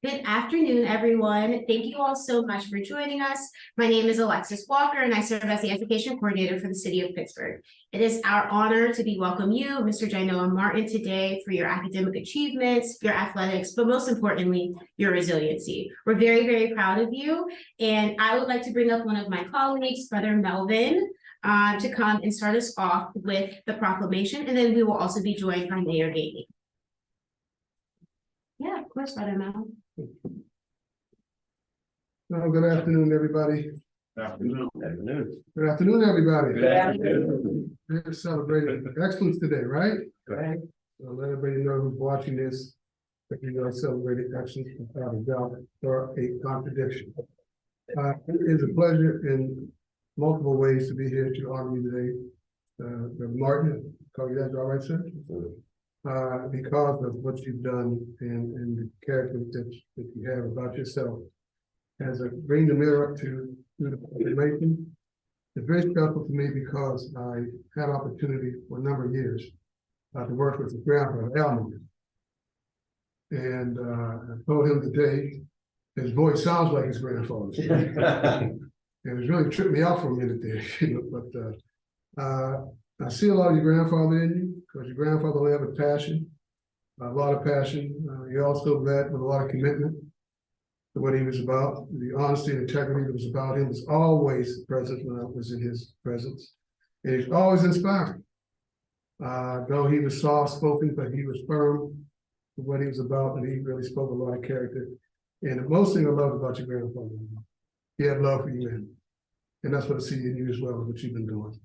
Good afternoon, everyone. Thank you all so much for joining us. My name is Alexis Walker, and I serve as the Education Coordinator for the City of Pittsburgh. It is our honor to welcome you, Mr. Jainoa Martin, today for your academic achievements, your athletics, but most importantly, your resiliency. We're very, very proud of you, and I would like to bring up one of my colleagues, Brother Melvin, to come and start us off with the proclamation, and then we will also be joined by Mayor Gainey. Yeah, of course, Brother Melvin. Well, good afternoon, everybody. Good afternoon. Good afternoon, everybody. Good afternoon. We're celebrating excellence today, right? Right. So let everybody know who's watching this that you are celebrating excellence without a doubt or a contradiction. It is a pleasure in multiple ways to be here to honor you today. Martin, call you that all right, sir? Because of what you've done and the character that you have about yourself. As I bring the mirror up to the proclamation, it's very special to me because I had opportunity for a number of years to work with his grandfather, Elmer. And I told him today, his voice sounds like his grandfather's. And it's really tripped me out for a minute there, but I see a lot of your grandfather in you, because your grandfather had a passion, a lot of passion. He also led with a lot of commitment to what he was about. The honesty and integrity that was about him was always present when I was in his presence. And he's always inspiring. Though he was soft-spoken, but he was firm to what he was about, and he really spoke a lot of character. And the most thing I loved about your grandfather, he had love for you, man. And that's what I see in you as well, what you've been doing.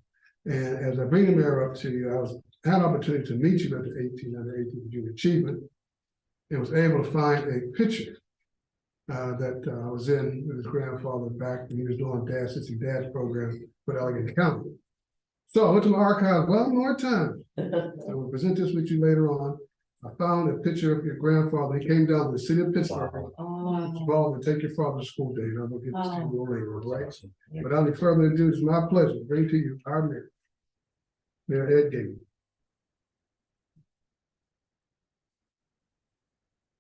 And as I bring the mirror up to you, I had an opportunity to meet you at the 18th Junior Achievement and was able to find a picture that I was in with his grandfather back when he was doing Dad's program for Allegheny County. So I went to my archive one more time. I will present this with you later on. I found a picture of your grandfather. He came down to the city of Pittsburgh. To take your father to school day. And I'm going to get this to you later, right? Without any further ado, it's my pleasure to bring to you our mayor, Mayor Ed Gainey.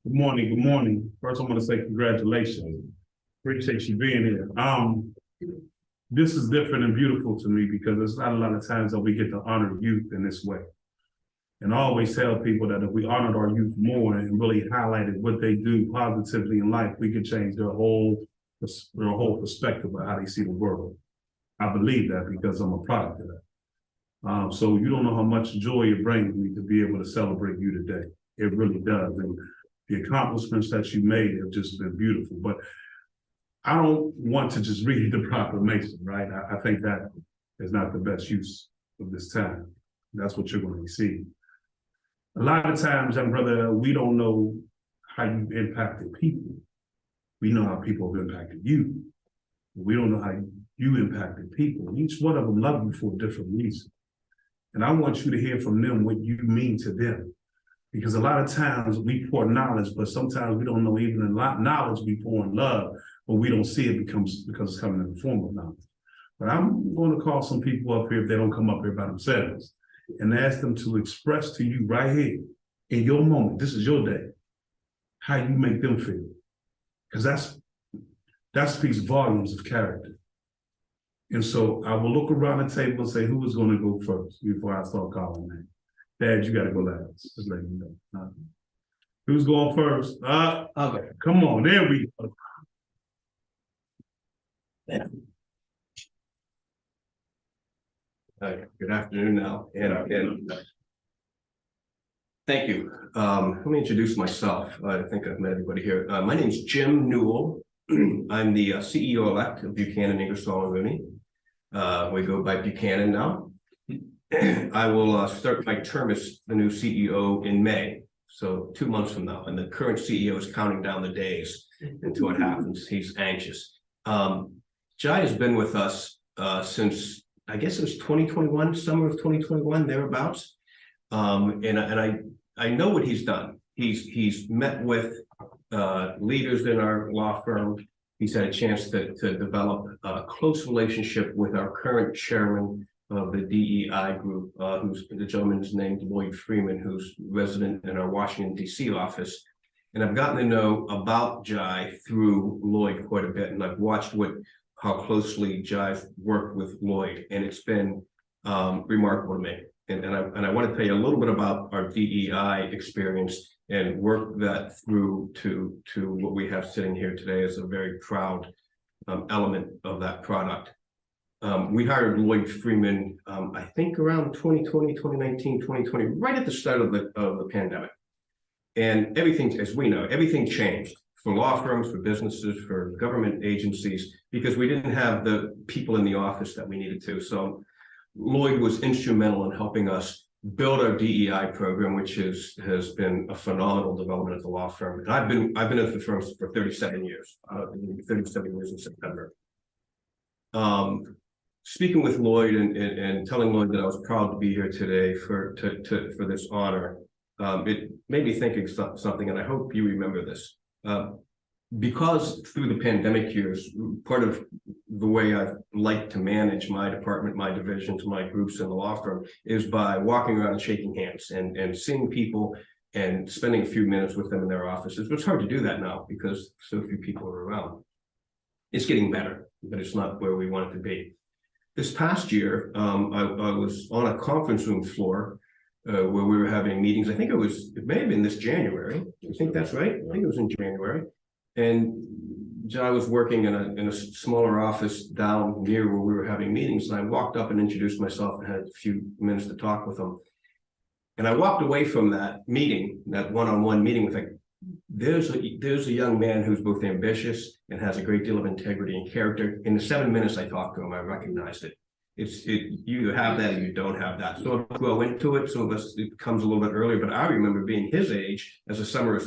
Good morning. Good morning. First, I want to say congratulations. Appreciate you being here. This is different and beautiful to me because there's not a lot of times that we get to honor youth in this way. And I always tell people that if we honored our youth more and really highlighted what they do positively in life, we could change their whole perspective of how they see the world. I believe that because I'm a product of that. So you don't know how much joy it brings me to be able to celebrate you today. It really does. And the accomplishments that you made have just been beautiful. But I don't want to just read the proclamation, right? I think that is not the best use of this time. That's what you're going to receive. A lot of times, young brother, we don't know how you've impacted people. We know how people have impacted you. But we don't know how you impacted people. Each one of them love you for a different reason. And I want you to hear from them what you mean to them. Because a lot of times we pour knowledge, but sometimes we don't know even in knowledge we pour in love, but we don't see it because it's coming in the form of knowledge. But I'm going to call some people up here if they don't come up here by themselves and ask them to express to you right here in your moment, this is your day, how you make them feel. Because that speaks volumes of character. And so I will look around the table and say, who is going to go first before I start calling names? Dad, you got to go last. Just let you know. Who's going first? Okay. Come on, there we go. Yeah. Good afternoon now, and thank you. Let me introduce myself. I think I've met everybody here. My name is Jim Newell. I'm the CEO-elect of Buchanan, Ingersoll, and Rooney. We go by Buchanan now. I will start my term as the new CEO in May, so 2 months from now, and the current CEO is counting down the days until it happens. He's anxious. Jai has been with us since, I guess it was 2021, summer of 2021, thereabouts. And I know what he's done. He's met with leaders in our law firm. He's had a chance to develop a close relationship with our current chairman of the DEI group, who's the gentleman's named Lloyd Freeman, who's resident in our Washington, D.C. office. And I've gotten to know about Jai through Lloyd quite a bit, and I've watched how closely Jai's worked with Lloyd, and it's been remarkable to me. And I want to tell you a little bit about our DEI experience and work that through to what we have sitting here today as a very proud element of that product. We hired Lloyd Freeman, I think around 2020, 2019, 2020, right at the start of the pandemic. And everything, as we know, everything changed for law firms, for businesses, for government agencies, because we didn't have the people in the office that we needed to. So Lloyd was instrumental in helping us build our DEI program, which has been a phenomenal development at the law firm. And I've been at the firm for 37 years, 37 years in September. Speaking with Lloyd and telling Lloyd that I was proud to be here today for this honor, it made me think of something, and I hope you remember this. Because through the pandemic years, part of the way I've liked to manage my department, my divisions, my groups in the law firm is by walking around and shaking hands and seeing people and spending a few minutes with them in their offices. But it's hard to do that now because so few people are around. It's getting better, but it's not where we want it to be. This past year, I was on a conference room floor where we were having meetings. I think it may have been this January. I think that's right. I think it was in January. And Jai was working in a smaller office down near where we were having meetings. And I walked up and introduced myself and had a few minutes to talk with him. And I walked away from that meeting, that one-on-one meeting, with like, there's a young man who's both ambitious and has a great deal of integrity and character. In the 7 minutes I talked to him, I recognized it. You have that or you don't have that. So I grow into it. Some of us, it comes a little bit earlier, but I remember being his age as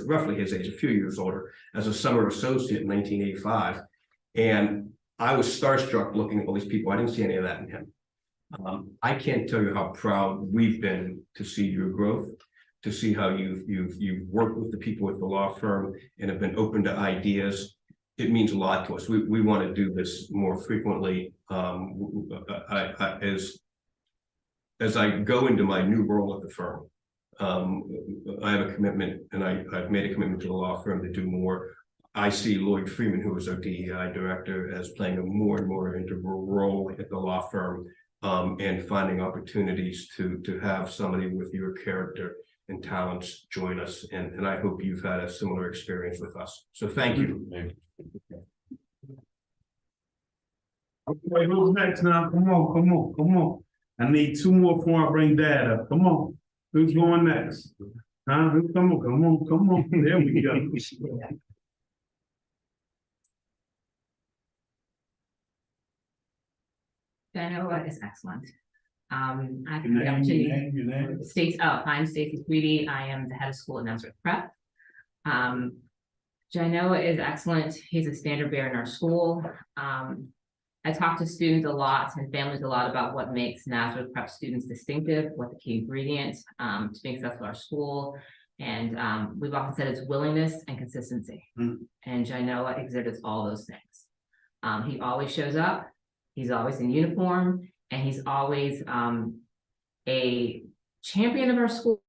roughly his age, a few years older, as a summer associate in 1985. And I was starstruck looking at all these people. I didn't see any of that in him. I can't tell you how proud we've been to see your growth, to see how you've worked with the people at the law firm and have been open to ideas. It means a lot to us. We want to do this more frequently. As I go into my new role at the firm, I have a commitment, and I've made a commitment to the law firm to do more. I see Lloyd Freeman, who is our DEI director, as playing a more and more integral role at the law firm, and finding opportunities to have somebody with your character and talents join us. And I hope you've had a similar experience with us. So thank you. Okay, who's next now? Come on. I need two more before I bring Dad up. Come on. Who's going next? Huh? Come on. There we go. Genoa is excellent. I've had the opportunity. I'm Stacey Sweetie. I am the head of school at Nazareth Prep. Genoa is excellent. He's a standard bearer in our school. I talk to students a lot and families a lot about what makes Nazareth Prep students distinctive, what the key ingredients to being successful at our school. And we've often said it's willingness and consistency. And Genoa exhibits all those things. He always shows up. He's always in uniform, and he's always a champion of our school,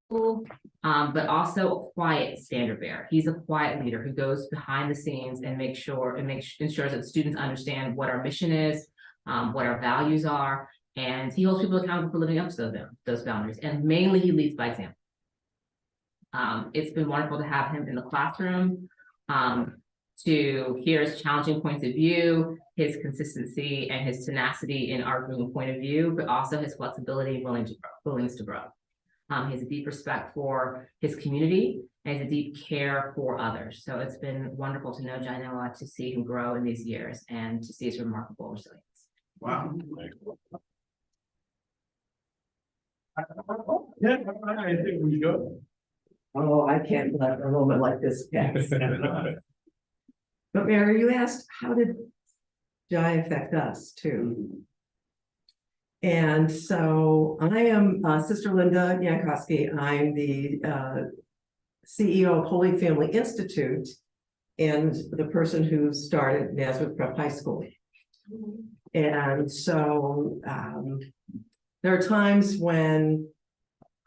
but also a quiet standard bearer. He's a quiet leader who goes behind the scenes and ensures that students understand what our mission is, what our values are, and he holds people accountable for living up to those boundaries. And mainly, he leads by example. It's been wonderful to have him in the classroom, to hear his challenging points of view, his consistency and his tenacity in arguing a point of view, but also his flexibility and willingness to grow. He has a deep respect for his community and has a deep care for others. So it's been wonderful to know Genoa, to see him grow in these years and to see his remarkable resilience. Wow. Yeah, I think we go. Oh, I can't let a moment like this pass. But Mary, you asked, how did Jai affect us too? And so I am Sister Linda Yankowski. I'm the CEO of Holy Family Institute and the person who started Nazareth Prep High School. And so there are times when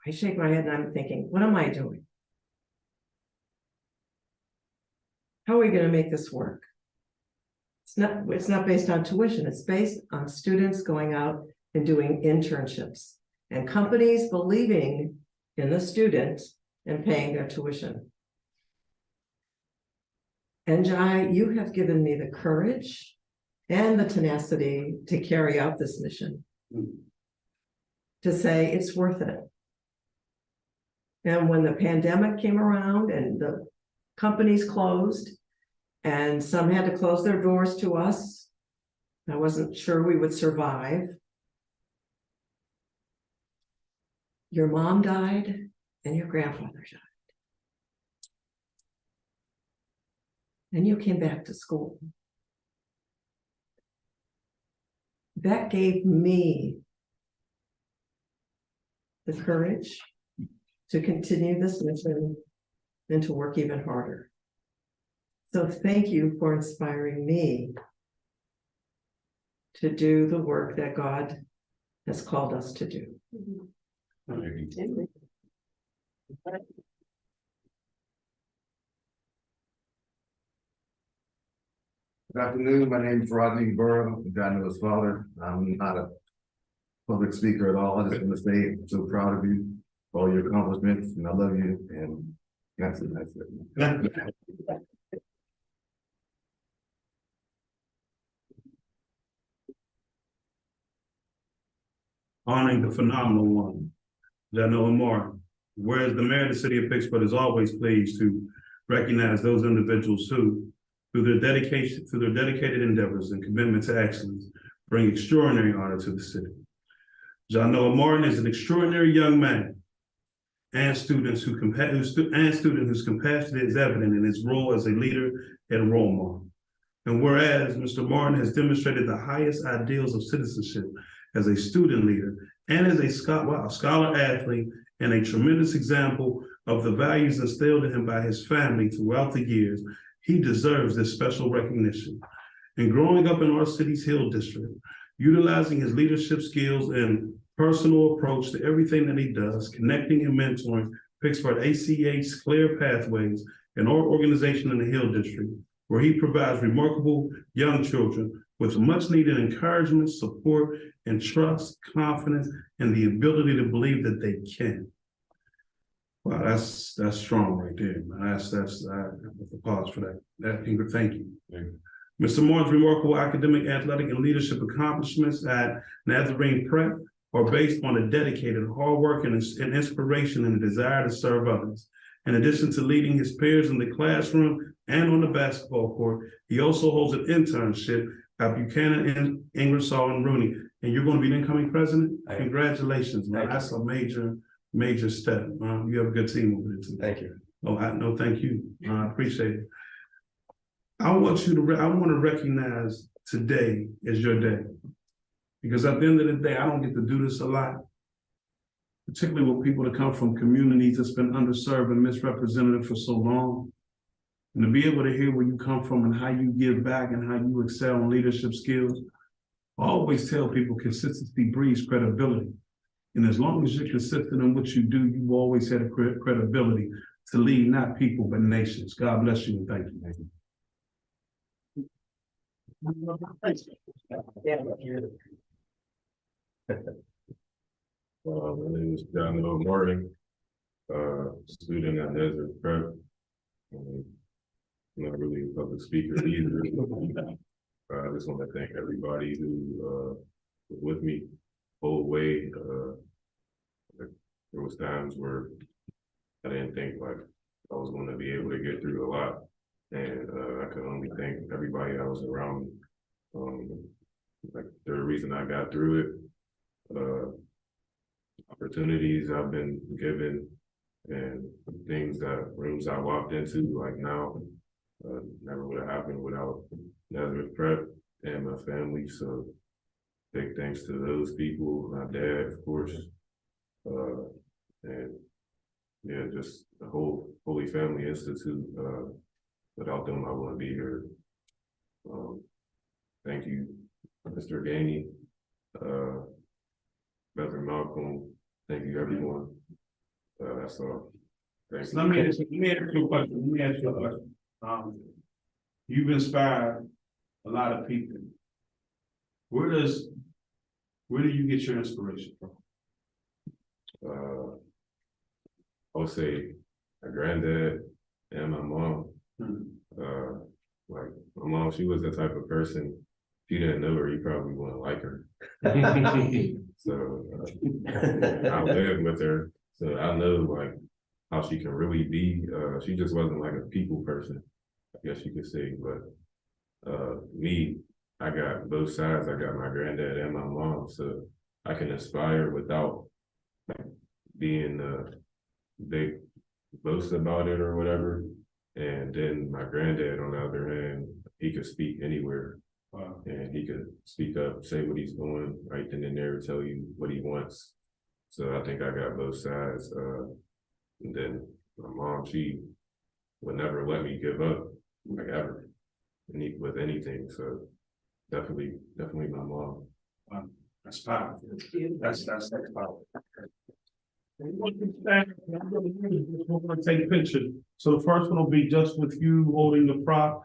I shake my head and I'm thinking, what am I doing? how are we gonna make this work? It's not based on tuition, it's based on students going out and doing internships and companies believing in the student and paying their tuition. And Jai, you have given me the courage and the tenacity to carry out this mission. To say it's worth it. And when the pandemic came around and the companies closed, and some had to close their doors to us, I wasn't sure we would survive. Your mom died and your grandfather died. And you came back to school. That gave me the courage to continue this mission and to work even harder. So thank you for inspiring me to do the work that God has called us to do. Good afternoon, my name is Rodney Burrow, I'm John Noah's father. I'm not a public speaker at all. I just want to say I'm so proud of you for all your accomplishments, and I love you, and that's it. Honoring the phenomenal one, Janoa Martin. Whereas the mayor of the city of Pittsburgh is always pleased to recognize those individuals who, through their dedicated endeavors and commitment to excellence, bring extraordinary honor to the city. Janoa Martin is an extraordinary young man and student whose compassion is evident in his role as a leader and role model. And whereas Mr. Martin has demonstrated the highest ideals of citizenship as a student leader and as a scholar athlete and a tremendous example of the values instilled in him by his family throughout the years, he deserves this special recognition. And growing up in our city's Hill District, utilizing his leadership skills and personal approach to everything that he does, connecting and mentoring Pittsburgh ACH Clear Pathways, and our organization in the Hill District, where he provides remarkable young children with much needed encouragement, support, and trust, confidence, and the ability to believe that they can. Wow, that's strong right there, man. That's I have to pause for that. Ingrid, thank you. Mr. Martin's remarkable academic, athletic, and leadership accomplishments at Nazarene Prep are based on a dedicated hard work and inspiration and a desire to serve others. In addition to leading his peers in the classroom and on the basketball court, he also holds an internship at Buchanan, Ingersoll, and Rooney. And you're going to be the incoming president? Congratulations, man. That's a major step. You have a good team over there too. Thank you. No, thank you. I appreciate it. I want to recognize today as your day. Because at the end of the day, I don't get to do this a lot. Particularly with people that come from communities that's been underserved and misrepresented for so long. And to be able to hear where you come from and how you give back and how you excel in leadership skills. I always tell people consistency breeds credibility. And as long as you're consistent in what you do, you always have credibility to lead not people, but nations. God bless you and thank you. My name is John Noah Martin, student at Nazareth Prep. I'm not really a public speaker either. I just want to thank everybody who was with me the whole way. There was times where I didn't think like I was going to be able to get through a lot, and I could only thank everybody that was around me. Like the reason I got through it, opportunities I've been given, and rooms I walked into like now, never would have happened without Nazareth Prep and my family. So big thanks to those people, my dad, of course, and yeah, just the whole Holy Family Institute. Without them, I wouldn't be here. Thank you, Mr. Gainey, Brother Malcolm. Thank you, everyone. That's all. Thank you. Let me ask you a question. you've inspired a lot of people. Where do you get your inspiration from? I would say my granddad and my mom. Like my mom, she was the type of person, if you didn't know her, you probably wouldn't like her. So I lived with her, so I know like how she can really be. She just wasn't like a people person, I guess you could say. But me, I got both sides. I got my granddad and my mom, so I can inspire without like being they boast about it or whatever. And then my granddad, on the other hand, he could speak anywhere. And he could speak up, say what he's doing, right then and there, tell you what he wants. So I think I got both sides. And then my mom, she would never let me give up, like ever, with anything. So definitely my mom. That's powerful. That's powerful. We're gonna take a picture. So the first one will be just with you holding the prop,